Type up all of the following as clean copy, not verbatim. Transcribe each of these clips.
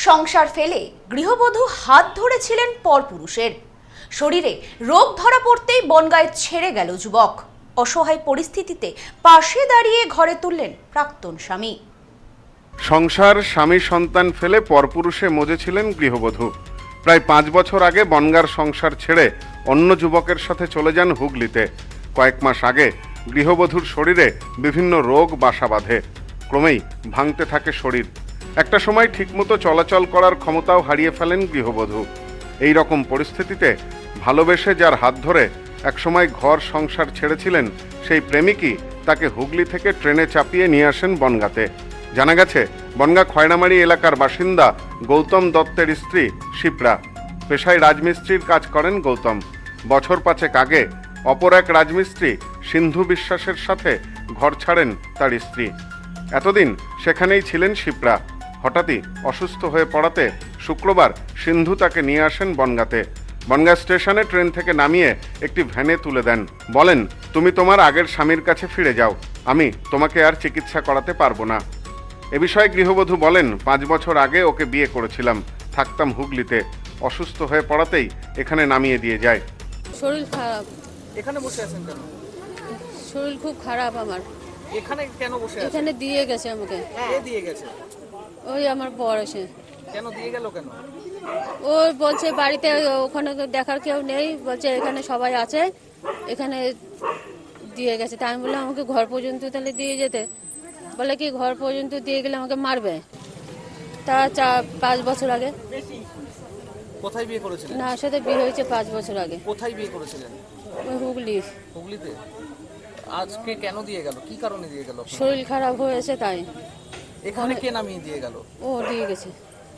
সংসার ফেলে গৃহবধূ হাত ধরেছিলেন পরপুরুষের। শরীরে রোগ ধরা পড়তেই বনগাঁয় ছেড়ে গেল যুবক। অসহায় পরিস্থিতিতে পাশে দাঁড়িয়ে ঘরে তুললেন প্রাক্তন স্বামী। সংসার, স্বামী, সন্তান ফেলে পরপুরুষে মজেছিলেন গৃহবধূ। প্রায় 5 বছর আগে বনগাঁর সংসার ছেড়ে অন্য যুবকের সাথে চলে যান হুগলিতে। কয়েক মাস আগে গৃহবধূর শরীরে বিভিন্ন রোগ বাসা বাঁধে। ক্রমেই ভাঙতে থাকে শরীর। একটা সময় ঠিকমতো চলাচল করার ক্ষমতাও হারিয়ে ফেলেন গৃহবধূ। এই রকম পরিস্থিতিতে ভালোবেসে যার হাত ধরে একসময় ঘর সংসার ছেড়েছিলেন, সেই প্রেমিকই তাকে হুগলি থেকে ট্রেনে চাপিয়ে নিয়ে আসেন বনগাঁতে। জানা গেছে, বনগাঁ খয়নামারি এলাকার বাসিন্দা গৌতম দত্তের স্ত্রী শিপ্রা। পেশায় রাজমিস্ত্রির কাজ করেন গৌতম। বছর 5 আগে অপর এক রাজমিস্ত্রি সিন্ধু বিশ্বাসের সাথে ঘর ছাড়েন তার স্ত্রী। এতদিন সেখানেই ছিলেন শিপ্রা। হঠাৎই অসুস্থ হয়ে পড়াতে শুক্রবার সিন্ধু তাকে নিয়ে আসেন বনগাঁতে। বনগাঁ স্টেশনে ট্রেন থেকে নামিয়ে একটি ভ্যানে তুলে দেন। বলেন, তুমি তোমার আগের স্বামীর কাছে ফিরে যাও, আমি তোমাকে আর চিকিৎসা করাতে পারবো না। এ বিষয়ে গৃহবধূ বলেন, 5 বছর আগে ওকে বিয়ে করেছিলাম, থাকতাম হুগলিতে। অসুস্থ হয়ে পড়াতেই এখানে নামিয়ে দিয়ে যায়। শরীর খারাপ। এখানে বসে আছেন কেন? শরীর খুব খারাপ আমার। এখানে কেন বসে আছেন? এখানে দিয়ে গেছে আমাকে। কে দিয়ে গেছে? ওই আমার বর এসে। কেন দিয়ে গেল কেন? ও বলছে বাড়িতে ওখানে তো দেখার কেউ নেই, বলছে এখানে সবাই আছে, এখানে দিয়ে গেছে। তাই আমি বললাম আমাকে ঘর পর্যন্ত তাহলে দিয়ে যেতে। বলে কি ঘর পর্যন্ত দিয়ে গেলে আমাকে মারবে। তা 5 বছর আগে। কোথায় বিয়ে করেছিলেন? না, সাথে বিয়ে হয়েছে 5 বছর আগে। কোথায় বিয়ে করেছিলেন? ওই হুগলি। হুগলিতে। আজকে কেন দিয়ে গেল? কি কারণে দিয়ে গেল? শরীর খারাপ হয়েছে তাই। এখানে কে নামিয়ে দিয়ে গেল? ও দিয়ে গেছে।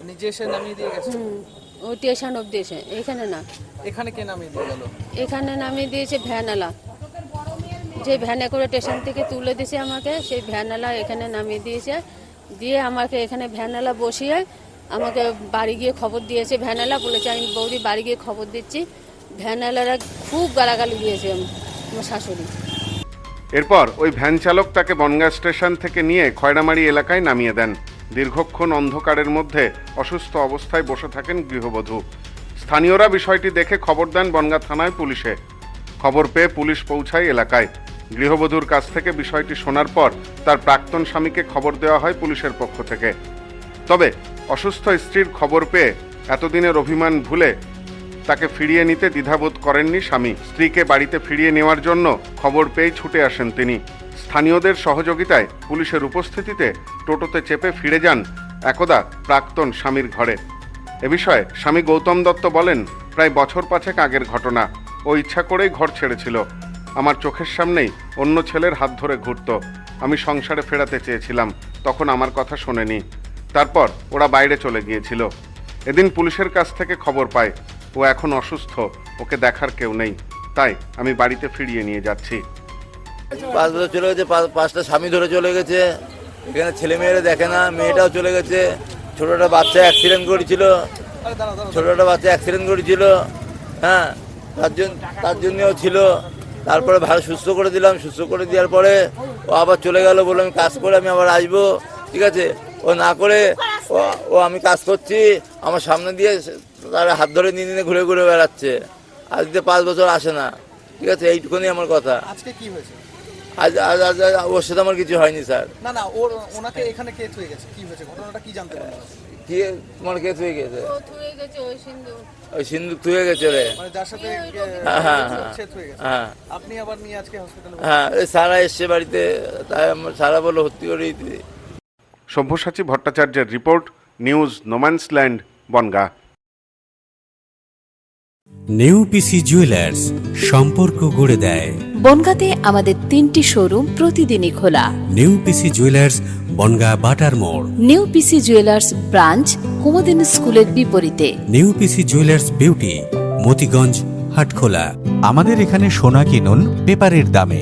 নিজে এসে নামিয়ে দিয়ে গেছে? ও স্টেশন অব্দি এসে, এখানে না। এখানে কে নামিয়ে দিয়ে গেল? এখানে নামিয়ে দিয়েছে ভ্যানওয়ালা। যে ভ্যানে করে স্টেশন থেকে তুলে দিয়েছে আমাকে, সেই ভ্যানওয়ালা এখানে নামিয়ে দিয়েছে। দিয়ে আমাকে এখানে ভ্যানওয়ালা বসিয়ে আমাকে বাড়ি গিয়ে খবর দিয়েছে। ভ্যানওয়ালা বলেছে আমি বৌদি বাড়ি গিয়ে খবর দিচ্ছি। ভ্যানওয়ালারা খুব গালাগালি দিয়েছে আমার শাশুড়ি। এরপর ওই ভ্যান চালক তাকে বনগাঁ স্টেশন থেকে নিয়ে খয়নামারি এলাকায় নামিয়ে দেন। দীর্ঘক্ষণ অন্ধকারের মধ্যে অসুস্থ অবস্থায় বসে থাকেন গৃহবধূ। স্থানীয়রা বিষয়টি দেখে খবর দেন বনগাঁ থানায় পুলিশে। খবর পেয়ে পুলিশ পৌঁছায় এলাকায়। গৃহবধূর কাছ থেকে বিষয়টি শোনার পর তার প্রাক্তন স্বামীকে খবর দেওয়া হয় পুলিশের পক্ষ থেকে। তবে অসুস্থ স্ত্রীর খবর পেয়ে এতদিনের অভিমান ভুলে তাকে ফিরিয়ে নিতে দ্বিধাবোধ করেননি স্বামী। স্ত্রীকে বাড়িতে ফিরিয়ে নেওয়ার জন্য খবর পেয়ে ছুটে আসেন তিনি। স্থানীয়দের সহযোগিতায় পুলিশের উপস্থিতিতে টোটোতে চেপে ফিরে যান একদা প্রাক্তন স্বামীর ঘরে। এ বিষয়ে স্বামী গৌতম দত্ত বলেন, প্রায় বছর 5 আগের ঘটনা। ও ইচ্ছা করেই ঘর ছেড়েছিল। আমার চোখের সামনেই অন্য ছেলের হাত ধরে ঘুরত। আমি সংসারে ফেরাতে চেয়েছিলাম, তখন আমার কথা শোনেনি। তারপর ওরা বাইরে চলে গিয়েছিল। এদিন পুলিশের কাছ থেকে খবর পায় ও এখন অসুস্থ, ওকে দেখার কেউ নেই, তাই আমি বাড়িতে ফিরিয়ে নিয়ে যাচ্ছি। 5 বছর চলে গেছে, 5টা স্বামী ধরে চলে গেছে। এখানে ছেলে মেয়েরা দেখে না, মেয়েটাও চলে গেছে। ছোটটা বাচ্চা অ্যাক্সিডেন্ট করেছিল, হ্যাঁ, তার জন্যও ছিল। তারপরে ভালো সুস্থ করে দিলাম। সুস্থ করে দেওয়ার পরে ও আবার চলে গেল, বললো আমি কাজ করে আমি আবার আসবো। ঠিক আছে, ও না করে ও আমি কাজ করছি আমার সামনে দিয়ে তার হাত ধরে নিয়ে ঘুরে ঘুরে বেড়াচ্ছে। আজকে 5 বছর আসে না। ঠিক আছে, এইটুকুনি আমার কথা। আজকে কি হয়েছে? আজ ওর সাথে আমার কিছু হয়নি স্যার। না না, ওনাকে এখানে কে থুয়ে গেছে? কি হয়েছে? ঘটনাটা কি জানতে পারলেন? কি তোমার কে থুয়ে গেছে? ও থুয়ে গেছে ওই সিন্ধু। ওই সিন্ধু থুয়ে গেছে রে। মানে যার সাথে সে থুয়ে গেছে। হ্যাঁ আপনি আবার নিয়ে আজকে হসপিটালে? হ্যাঁ, ওই সারা এসছে বাড়িতে, তাই সারা বললো ভর্তি করে দিতে। সব্যসাচী ভট্টাচার্যের রিপোর্ট, নিউজ নোম্যান্সল্যান্ড, বনগাঁ। নেউপিসি জুয়েলার্স, সম্পর্ক গড়ে দেয়। বনগাঁতে আমাদের 3টি শোরুম প্রতিদিনই খোলা। নেউপিসি জুয়েলার্স, বনগাঁ বাটার মোড়। নেউপিসি জুয়েলার্স ব্রাঞ্চ কুমুদিন স্কুলের বিপরীতে। নেউপিসি জুয়েলার্স বিউটি, মতিগঞ্জ, হাটখোলা। আমাদের এখানে সোনা কিনুন পেপারের দামে।